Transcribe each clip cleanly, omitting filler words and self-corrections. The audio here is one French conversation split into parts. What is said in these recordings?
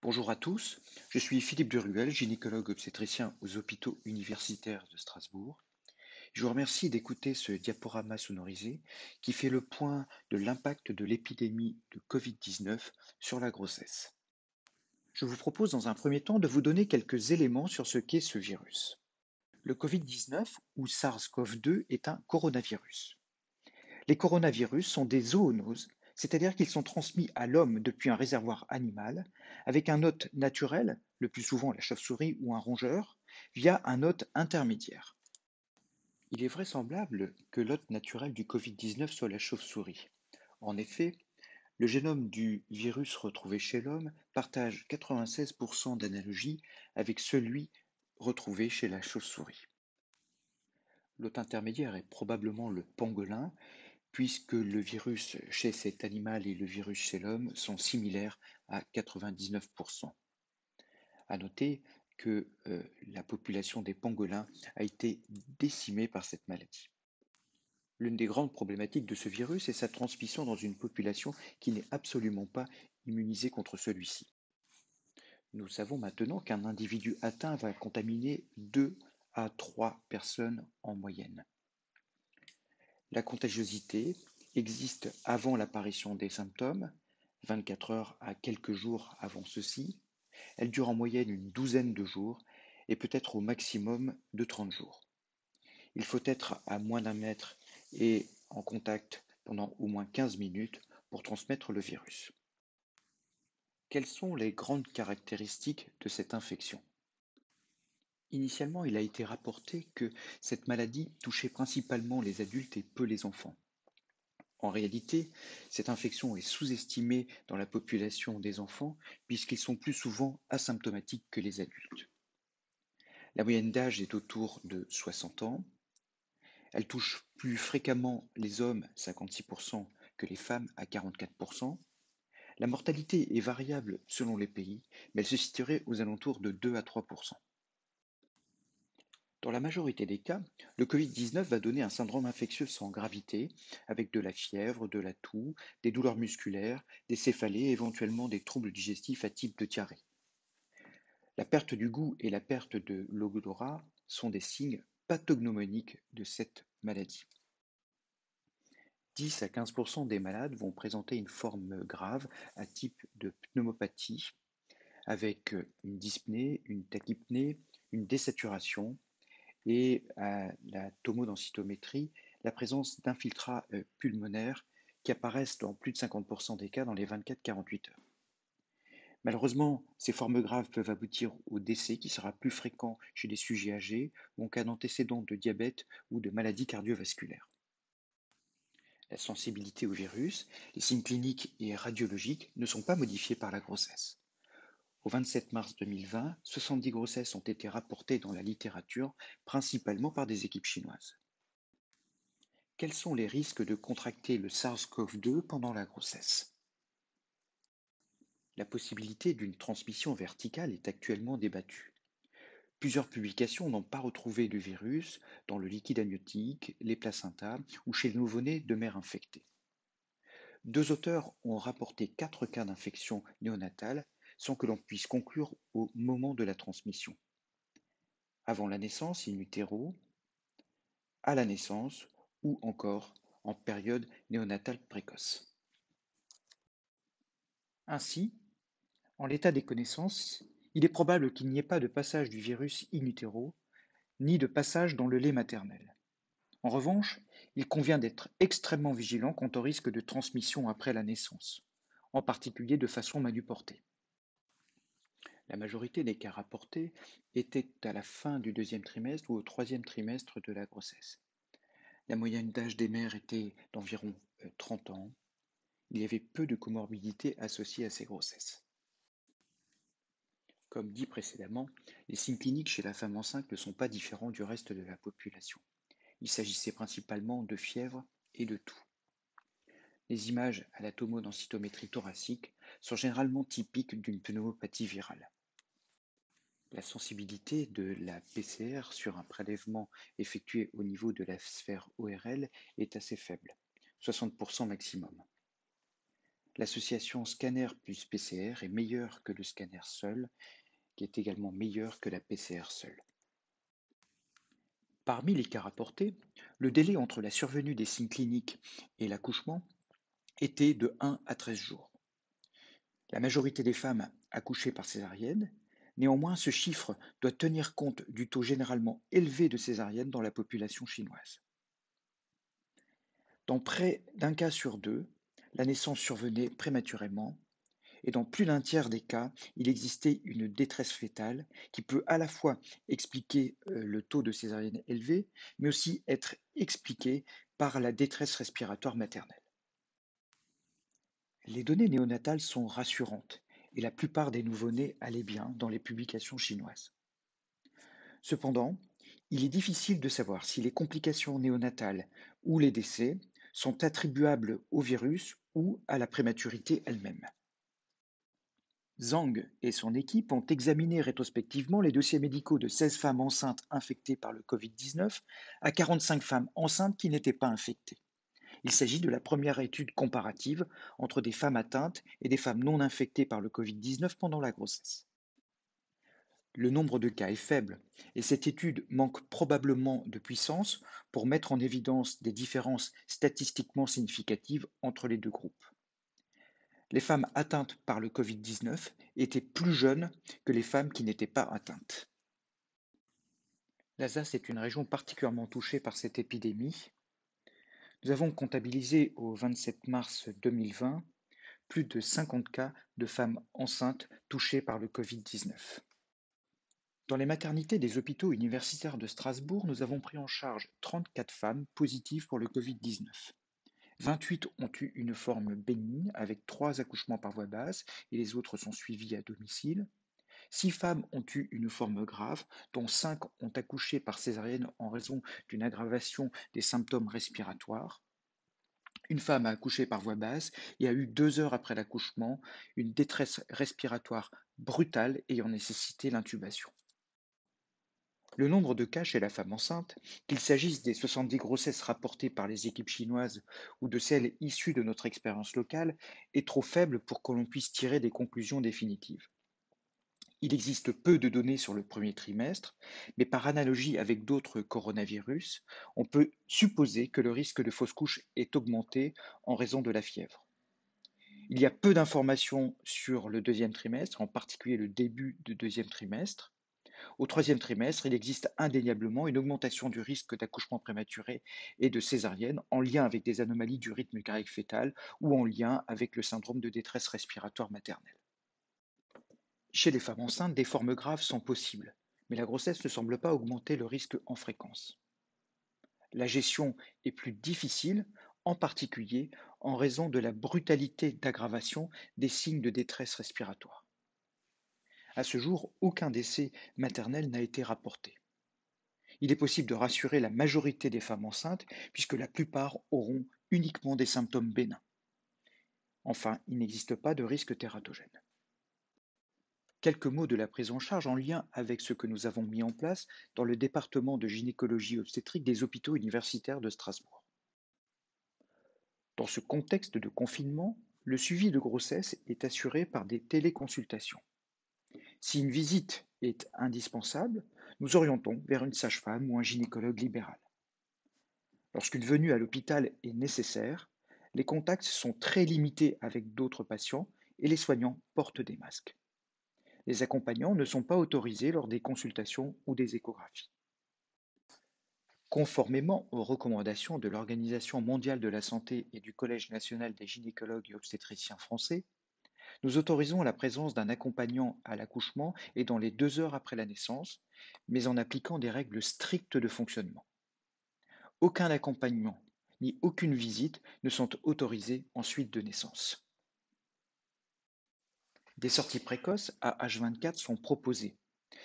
Bonjour à tous, je suis Philippe Duruel, gynécologue obstétricien aux hôpitaux universitaires de Strasbourg. Je vous remercie d'écouter ce diaporama sonorisé qui fait le point de l'impact de l'épidémie de Covid-19 sur la grossesse. Je vous propose dans un premier temps de vous donner quelques éléments sur ce qu'est ce virus. Le Covid-19 ou SARS-CoV-2 est un coronavirus. Les coronavirus sont des zoonoses, c'est-à-dire qu'ils sont transmis à l'homme depuis un réservoir animal, avec un hôte naturel, le plus souvent la chauve-souris ou un rongeur, via un hôte intermédiaire. Il est vraisemblable que l'hôte naturel du Covid-19 soit la chauve-souris. En effet, le génome du virus retrouvé chez l'homme partage 96% d'analogie avec celui retrouvé chez la chauve-souris. L'hôte intermédiaire est probablement le pangolin, puisque le virus chez cet animal et le virus chez l'homme sont similaires à 99%. À noter que la population des pangolins a été décimée par cette maladie. L'une des grandes problématiques de ce virus est sa transmission dans une population qui n'est absolument pas immunisée contre celui-ci. Nous savons maintenant qu'un individu atteint va contaminer 2 à 3 personnes en moyenne. La contagiosité existe avant l'apparition des symptômes, 24 heures à quelques jours avant ceux-ci. Elle dure en moyenne une douzaine de jours et peut être au maximum de 30 jours. Il faut être à moins d'un mètre et en contact pendant au moins 15 minutes pour transmettre le virus. Quelles sont les grandes caractéristiques de cette infection? Initialement, il a été rapporté que cette maladie touchait principalement les adultes et peu les enfants. En réalité, cette infection est sous-estimée dans la population des enfants puisqu'ils sont plus souvent asymptomatiques que les adultes. La moyenne d'âge est autour de 60 ans. Elle touche plus fréquemment les hommes, 56%, que les femmes, à 44%. La mortalité est variable selon les pays, mais elle se situerait aux alentours de 2 à 3%. Dans la majorité des cas, le Covid-19 va donner un syndrome infectieux sans gravité, avec de la fièvre, de la toux, des douleurs musculaires, des céphalées et éventuellement des troubles digestifs à type de diarrhée. La perte du goût et la perte de l'odorat sont des signes pathognomoniques de cette maladie. 10 à 15% des malades vont présenter une forme grave à type de pneumopathie, avec une dyspnée, une tachypnée, une désaturation, et à la tomodensitométrie, la présence d'infiltrats pulmonaires qui apparaissent dans plus de 50% des cas dans les 24-48 heures. Malheureusement, ces formes graves peuvent aboutir au décès qui sera plus fréquent chez les sujets âgés ou en cas d'antécédents de diabète ou de maladies cardiovasculaires. La sensibilité au virus, les signes cliniques et radiologiques ne sont pas modifiés par la grossesse. Au 27 mars 2020, 70 grossesses ont été rapportées dans la littérature, principalement par des équipes chinoises. Quels sont les risques de contracter le SARS-CoV-2 pendant la grossesse? La possibilité d'une transmission verticale est actuellement débattue. Plusieurs publications n'ont pas retrouvé le virus dans le liquide amniotique, les placentas ou chez le nouveau-né de mères infectées. Deux auteurs ont rapporté 4 cas d'infection néonatale sans que l'on puisse conclure au moment de la transmission. Avant la naissance in utero, à la naissance ou encore en période néonatale précoce. Ainsi, en l'état des connaissances, il est probable qu'il n'y ait pas de passage du virus in utero, ni de passage dans le lait maternel. En revanche, il convient d'être extrêmement vigilant quant au risque de transmission après la naissance, en particulier de façon manuportée. La majorité des cas rapportés étaient à la fin du deuxième trimestre ou au troisième trimestre de la grossesse. La moyenne d'âge des mères était d'environ 30 ans. Il y avait peu de comorbidités associées à ces grossesses. Comme dit précédemment, les signes cliniques chez la femme enceinte ne sont pas différents du reste de la population. Il s'agissait principalement de fièvre et de toux. Les images à la tomodensitométrie thoracique sont généralement typiques d'une pneumopathie virale. La sensibilité de la PCR sur un prélèvement effectué au niveau de la sphère ORL est assez faible, 60% maximum. L'association scanner plus PCR est meilleure que le scanner seul, qui est également meilleur que la PCR seule. Parmi les cas rapportés, le délai entre la survenue des signes cliniques et l'accouchement était de 1 à 13 jours. La majorité des femmes accouchaient par césarienne. Néanmoins, ce chiffre doit tenir compte du taux généralement élevé de césariennes dans la population chinoise. Dans près d'un cas sur deux, la naissance survenait prématurément et dans plus d'un tiers des cas, il existait une détresse fœtale qui peut à la fois expliquer le taux de césarienne élevé, mais aussi être expliquée par la détresse respiratoire maternelle. Les données néonatales sont rassurantes et la plupart des nouveau-nés allaient bien dans les publications chinoises. Cependant, il est difficile de savoir si les complications néonatales ou les décès sont attribuables au virus ou à la prématurité elle-même. Zhang et son équipe ont examiné rétrospectivement les dossiers médicaux de 16 femmes enceintes infectées par le Covid-19 à 45 femmes enceintes qui n'étaient pas infectées. Il s'agit de la première étude comparative entre des femmes atteintes et des femmes non infectées par le Covid-19 pendant la grossesse. Le nombre de cas est faible et cette étude manque probablement de puissance pour mettre en évidence des différences statistiquement significatives entre les deux groupes. Les femmes atteintes par le Covid-19 étaient plus jeunes que les femmes qui n'étaient pas atteintes. L'Alsace est une région particulièrement touchée par cette épidémie. Nous avons comptabilisé au 27 mars 2020 plus de 50 cas de femmes enceintes touchées par le Covid-19. Dans les maternités des hôpitaux universitaires de Strasbourg, nous avons pris en charge 34 femmes positives pour le Covid-19. 28 ont eu une forme bénigne avec 3 accouchements par voie basse et les autres sont suivis à domicile. 6 femmes ont eu une forme grave, dont 5 ont accouché par césarienne en raison d'une aggravation des symptômes respiratoires. Une femme a accouché par voie basse et a eu 2 heures après l'accouchement une détresse respiratoire brutale ayant nécessité l'intubation. Le nombre de cas chez la femme enceinte, qu'il s'agisse des 70 grossesses rapportées par les équipes chinoises ou de celles issues de notre expérience locale, est trop faible pour que l'on puisse tirer des conclusions définitives. Il existe peu de données sur le premier trimestre, mais par analogie avec d'autres coronavirus, on peut supposer que le risque de fausse couche est augmenté en raison de la fièvre. Il y a peu d'informations sur le deuxième trimestre, en particulier le début du deuxième trimestre. Au troisième trimestre, il existe indéniablement une augmentation du risque d'accouchement prématuré et de césarienne en lien avec des anomalies du rythme cardiaque fœtal ou en lien avec le syndrome de détresse respiratoire maternelle. Chez les femmes enceintes, des formes graves sont possibles, mais la grossesse ne semble pas augmenter le risque en fréquence. La gestion est plus difficile, en particulier en raison de la brutalité d'aggravation des signes de détresse respiratoire. À ce jour, aucun décès maternel n'a été rapporté. Il est possible de rassurer la majorité des femmes enceintes puisque la plupart auront uniquement des symptômes bénins. Enfin, il n'existe pas de risque tératogène. Quelques mots de la prise en charge en lien avec ce que nous avons mis en place dans le département de gynécologie obstétrique des hôpitaux universitaires de Strasbourg. Dans ce contexte de confinement, le suivi de grossesse est assuré par des téléconsultations. Si une visite est indispensable, nous orientons vers une sage-femme ou un gynécologue libéral. Lorsqu'une venue à l'hôpital est nécessaire, les contacts sont très limités avec d'autres patients et les soignants portent des masques. Les accompagnants ne sont pas autorisés lors des consultations ou des échographies. Conformément aux recommandations de l'Organisation mondiale de la santé et du Collège national des gynécologues et obstétriciens français, nous autorisons la présence d'un accompagnant à l'accouchement et dans les 2 heures après la naissance, mais en appliquant des règles strictes de fonctionnement. Aucun accompagnement ni aucune visite ne sont autorisés en suite de naissance. Des sorties précoces à H24 sont proposées.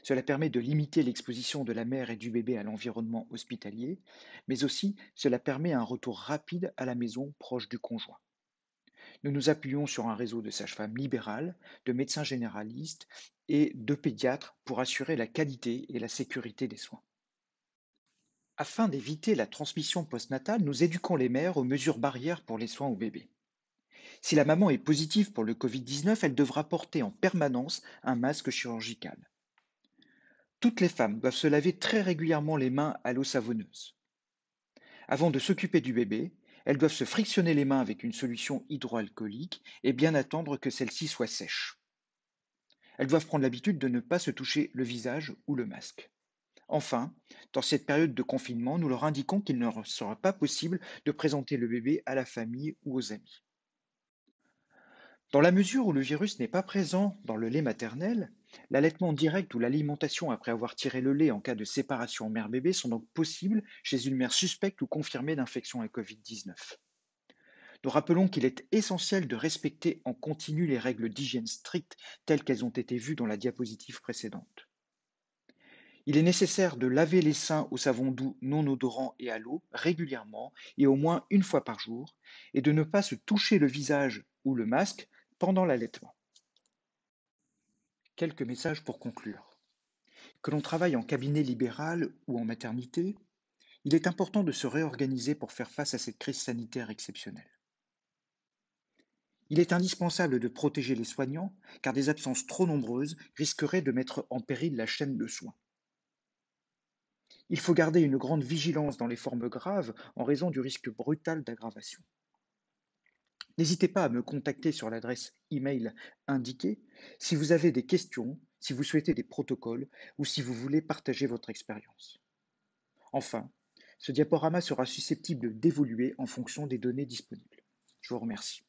Cela permet de limiter l'exposition de la mère et du bébé à l'environnement hospitalier, mais aussi cela permet un retour rapide à la maison proche du conjoint. Nous nous appuyons sur un réseau de sages-femmes libérales, de médecins généralistes et de pédiatres pour assurer la qualité et la sécurité des soins. Afin d'éviter la transmission postnatale, nous éduquons les mères aux mesures barrières pour les soins au bébé. Si la maman est positive pour le Covid-19, elle devra porter en permanence un masque chirurgical. Toutes les femmes doivent se laver très régulièrement les mains à l'eau savonneuse. Avant de s'occuper du bébé, elles doivent se frictionner les mains avec une solution hydroalcoolique et bien attendre que celle-ci soit sèche. Elles doivent prendre l'habitude de ne pas se toucher le visage ou le masque. Enfin, dans cette période de confinement, nous leur indiquons qu'il ne leur sera pas possible de présenter le bébé à la famille ou aux amis. Dans la mesure où le virus n'est pas présent dans le lait maternel, l'allaitement direct ou l'alimentation après avoir tiré le lait en cas de séparation mère-bébé sont donc possibles chez une mère suspecte ou confirmée d'infection à Covid-19. Nous rappelons qu'il est essentiel de respecter en continu les règles d'hygiène strictes telles qu'elles ont été vues dans la diapositive précédente. Il est nécessaire de laver les seins au savon doux non odorant et à l'eau régulièrement et au moins une fois par jour, et de ne pas se toucher le visage ou le masque pendant l'allaitement. Quelques messages pour conclure. Que l'on travaille en cabinet libéral ou en maternité, il est important de se réorganiser pour faire face à cette crise sanitaire exceptionnelle. Il est indispensable de protéger les soignants, car des absences trop nombreuses risqueraient de mettre en péril la chaîne de soins. Il faut garder une grande vigilance dans les formes graves en raison du risque brutal d'aggravation. N'hésitez pas à me contacter sur l'adresse email indiquée si vous avez des questions, si vous souhaitez des protocoles ou si vous voulez partager votre expérience. Enfin, ce diaporama sera susceptible d'évoluer en fonction des données disponibles. Je vous remercie.